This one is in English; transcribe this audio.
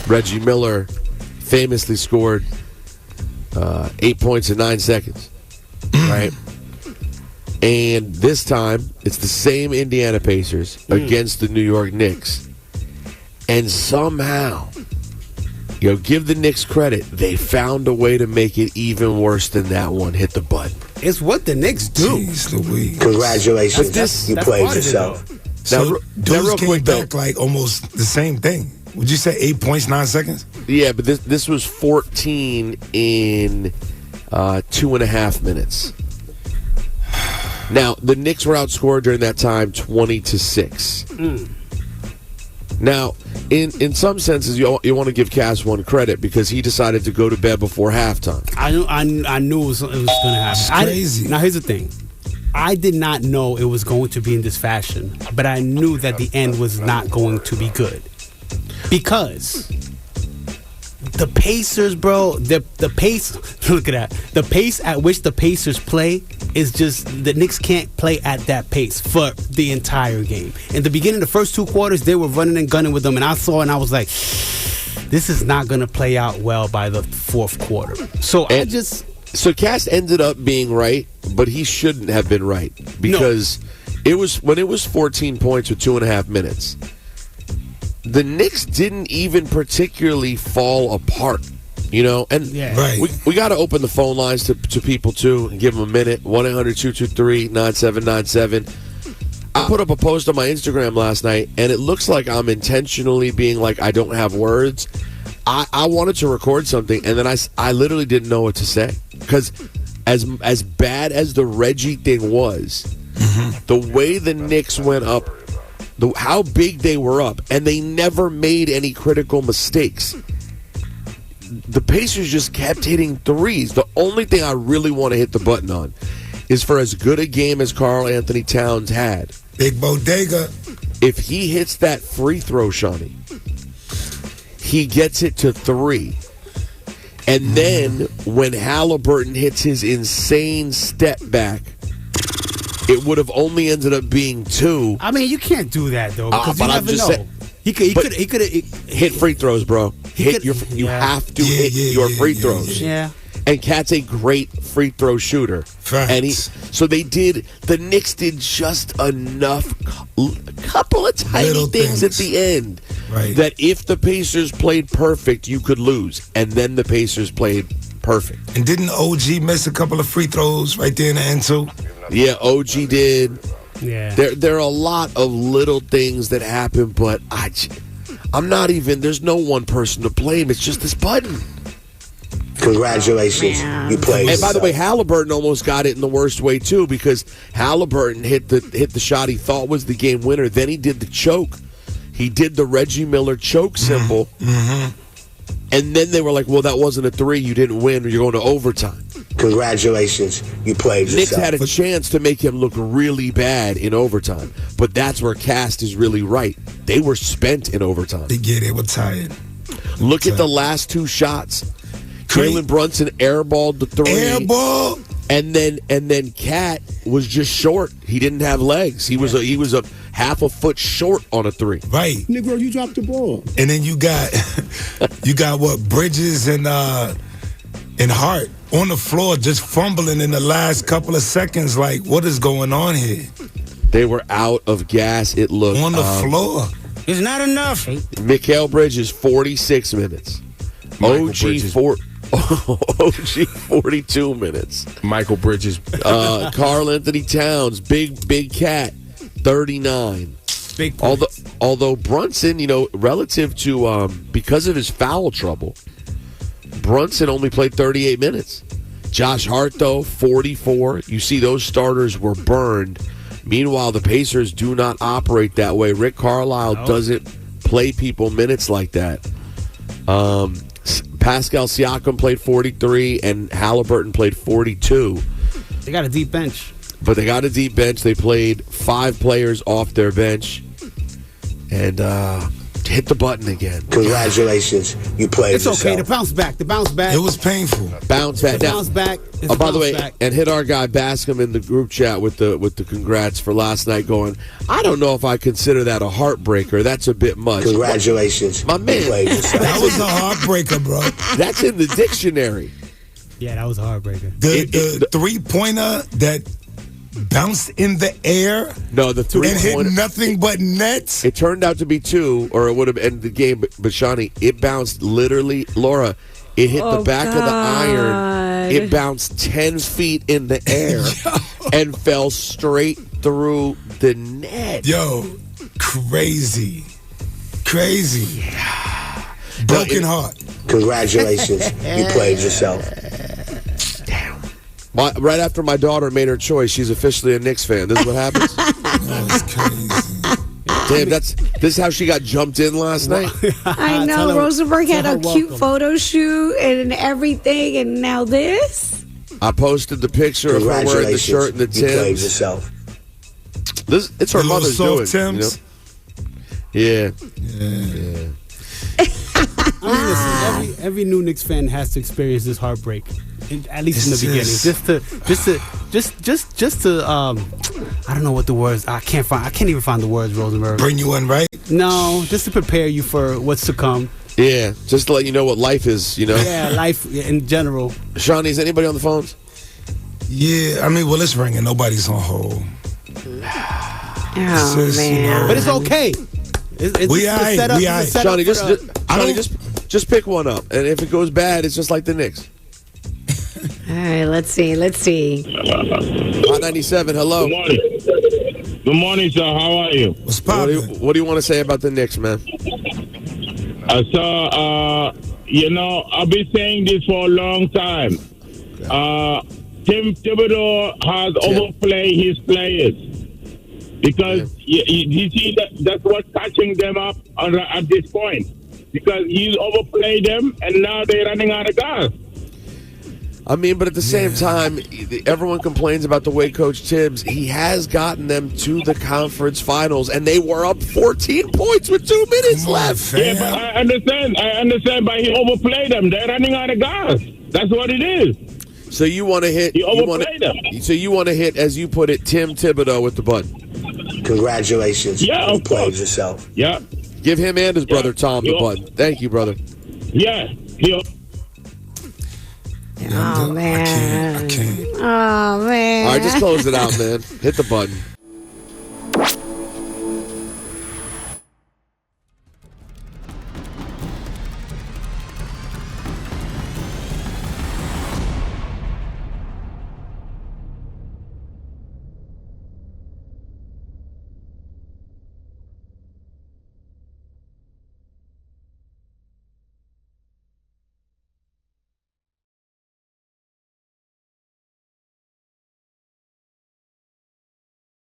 Reggie Miller famously scored 8 points in 9 seconds, right? And this time, it's the same Indiana Pacers against the New York Knicks. And somehow, give the Knicks credit. They found a way to make it even worse than that one. Hit the button. It's what the Knicks do. Jeez Louise. Congratulations. You played yourself. So dudes came quick, back like almost the same thing. Would you say 8 points, 9 seconds? Yeah, but this was 14 in 2.5 minutes. Now, the Knicks were outscored during that time 20-6. Now, in some senses, you want to give Cass one credit because he decided to go to bed before halftime. I knew it was going to happen. It's crazy. Now, here's the thing. I did not know it was going to be in this fashion, but I knew that the end was not going to be good. Because the Pacers, bro, the pace, look at that. The pace at which the Pacers play is just, the Knicks can't play at that pace for the entire game. In the beginning, the first 2 quarters, they were running and gunning with them, and I saw and I was like, this is not going to play out well by the fourth quarter. So So Cass ended up being right, but he shouldn't have been right because it was 14 points with 2.5 minutes. The Knicks didn't even particularly fall apart, And Right. we got to open the phone lines to people, too, and give them a minute. 1-800-223-9797. I put up a post on my Instagram last night, and it looks like I'm intentionally being like I don't have words. I wanted to record something, and then I literally didn't know what to say. Because as bad as the Reggie thing was, the way the Knicks went up, how big they were up, and they never made any critical mistakes. The Pacers just kept hitting threes. The only thing I really want to hit the button on is for as good a game as Karl Anthony Towns had. Big bodega. If he hits that free throw, Shawnee, he gets it to 3. And then when Halliburton hits his insane step back, it would have only ended up being 2. I mean, you can't do that, though, because you never know. He could have hit free throws, bro. You have to hit your free throws. Yeah. And Cat's a great free throw shooter. Facts. And the Knicks did just enough, a couple of tiny Little things at the end, right, that if the Pacers played perfect, you could lose. And then the Pacers played perfect. And didn't OG miss a couple of free throws right there in the end, too? Yeah, OG did. Yeah. There are a lot of little things that happen, but I'm not even, there's no one person to blame. It's just this button. Congratulations. You played. And by the way, Halliburton almost got it in the worst way, too, because Halliburton hit the shot he thought was the game winner. Then he did the choke. He did the Reggie Miller choke symbol. And then they were like, well, that wasn't a 3. You didn't win. You're going to overtime. Congratulations. You played yourself. Knicks had a chance to make him look really bad in overtime. But that's where Cast is really right. They were spent in overtime. They were tired. Look at the last 2 shots. Jalen Brunson airballed the 3. Airball. And then Cat was just short. He didn't have legs. He was a half a foot short on a 3. Right. Negro, you dropped the ball. And then you got what, Bridges and Hart on the floor just fumbling in the last couple of seconds. Like, what is going on here? They were out of gas, it looked. On the floor. It's not enough. Mikal Bridges, 46 minutes. OG 42 minutes. Michael Bridges. Karl Anthony Towns, big cat, 39. Big points. Although Brunson, relative to because of his foul trouble, Brunson only played 38 minutes. Josh Hart, though, 44. You see those starters were burned. Meanwhile, the Pacers do not operate that way. Rick Carlisle doesn't play people minutes like that. Pascal Siakam played 43 and Halliburton played 42. They got a deep bench. But they got a deep bench. They played 5 players off their bench. And Hit the button again. Congratulations, you played It's yourself. okay. The bounce back. It was painful. Bounce back. The Now, bounce back. oh, by the way, and hit our guy Bascom in the group chat with the congrats for last night. Going, I don't know if I consider that a heartbreaker. That's a bit much. Congratulations, My man. you played yourself. That was a heartbreaker, bro. That's in the dictionary. Yeah, that was a heartbreaker. The 3-pointer that bounced in the air No, the and hit 3-pointer. nothing but nets. It turned out to be 2, or it would have ended the game. But Shawnee, it bounced literally, Laura. It hit the back of the iron. It bounced 10 feet in the air and fell straight through the net. Yo, crazy. Broken heart. Congratulations, you played yourself. Right after my daughter made her choice, she's officially a Knicks fan. This is what happens. That's crazy. Damn, this is how she got jumped in last night. I know. Tell her- Rosenberg had tell a her cute welcome. photo shoot and everything, and now this. I posted the picture of her wearing the Congratulations, shirt and the you played Timbs. yourself. It's her The little mother's soft doing. Timbs. Yeah. I mean, listen, every new Knicks fan has to experience this heartbreak, at least in the beginning, just to I don't know what the words. I can't even find the words, Rosenberg. Bring you in, right? No, just to prepare you for what's to come. Yeah, just to let you know what life is, Yeah, life in general. Shawnee, is anybody on the phones? Yeah, I mean, well, it's ringing. Nobody's on hold. Oh, Sis, you know. But it's okay. It's We just a aight, setup- we it's a aight. setup Shawnee, for just, the- Shawnee, just pick one up, and if it goes bad, it's just like the Knicks. All right, let's see. Hot 97, hello. Good morning. Good morning, sir. How are you? What's What do poppin'? you want to say about the Knicks, man? I've been saying this for a long time. Tim Thibodeau has overplayed his players because you see that's what's catching them up at this point, because he's overplayed them and now they're running out of gas. I mean, but at the same time, everyone complains about the way Coach Tibbs, he has gotten them to the conference finals, and they were up 14 points with 2 minutes Come on, left. fam. Yeah, but I understand, but he overplayed them. They're running out of gas. That's what it is. So you want to hit? He overplayed them. So you want to hit, as you put it, Tim Thibodeau with the button. Congratulations, Yeah, you of played course. yourself. Yeah, Give him and his brother Tom the Yeah. button. Thank you, brother. yeah. Oh, man. I can't. Oh, man. All right, just close it out, man. Hit the button.